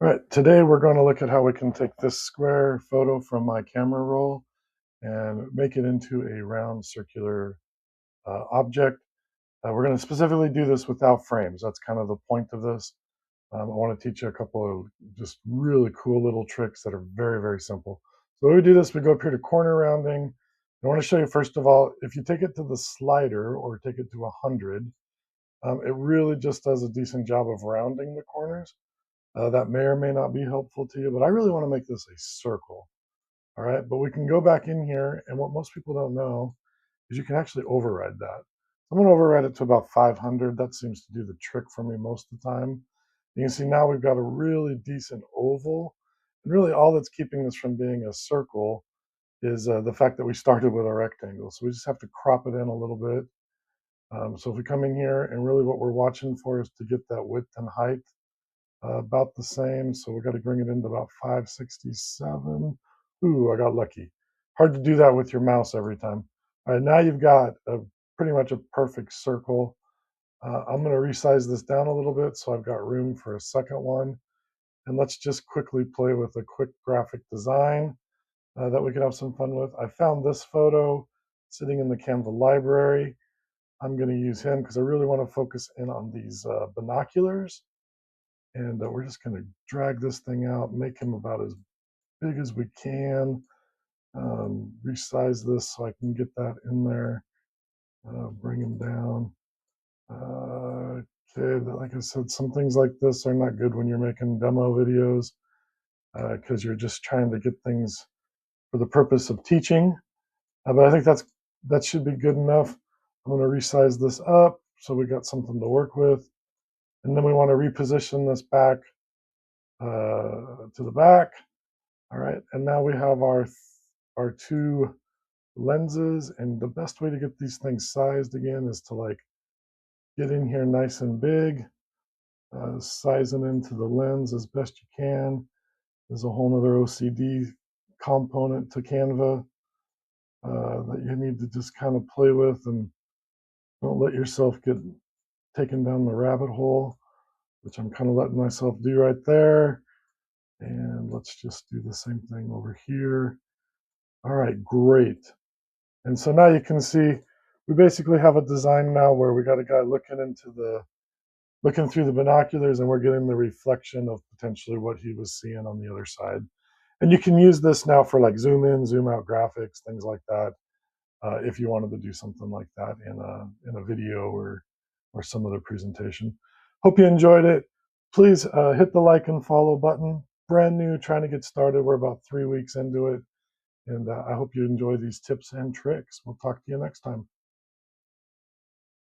Right, today we're going to look at how we can take this square photo from my camera roll and make it into a round circular object. We're going to specifically do this without frames. That's kind of the point of this. I want to teach you a couple of just really cool little tricks that are very, very simple. So when we do this, we go up here to corner rounding. I want to show you, first of all, if you take it to the slider or take it to 100, it really just does a decent job of rounding the corners. That may or may not be helpful to you, but I really want to make this a circle. All right, but we can go back in here, and what most people don't know is you can actually override that. I'm going to override it to about 500. That seems to do the trick for me most of the time. You can see now we've got a really decent oval, and really all that's keeping this from being a circle is the fact that we started with a rectangle. So we just have to crop it in a little bit. So if we come in here, and really what we're watching for is to get that width and height about the same. So we got to bring it into about 567. Ooh, I got lucky. Hard to do that with your mouse every time. All right, now you've got pretty much a perfect circle. I'm going to resize this down a little bit so I've got room for a second one. And let's just quickly play with a quick graphic design that we can have some fun with. I found this photo sitting in the Canva library. I'm going to use him because I really want to focus in on these binoculars. And we're just going to drag this thing out, make him about as big as we can. Resize this so I can get that in there. Bring him down. Okay, like I said, some things like this are not good when you're making demo videos because you're just trying to get things for the purpose of teaching. But I think that should be good enough. I'm going to resize this up so we got something to work with. And then we want to reposition this back to the back. All right, and now we have our two lenses, and the best way to get these things sized again is to like get in here nice and big, size them into the lens as best you can. There's a whole other OCD component to Canva that you need to just kind of play with, and don't let yourself get taken down the rabbit hole, which I'm kind of letting myself do right there. And let's just do the same thing over here. All right, great. And so now you can see we basically have a design now where we got a guy looking through the binoculars, and we're getting the reflection of potentially what he was seeing on the other side. And you can use this now for like zoom in, zoom out graphics, things like that, if you wanted to do something like that in a video or some other presentation. Hope you enjoyed it. Please hit the like and follow button. Brand new, trying to get started. We're about 3 weeks into it. And I hope you enjoy these tips and tricks. We'll talk to you next time.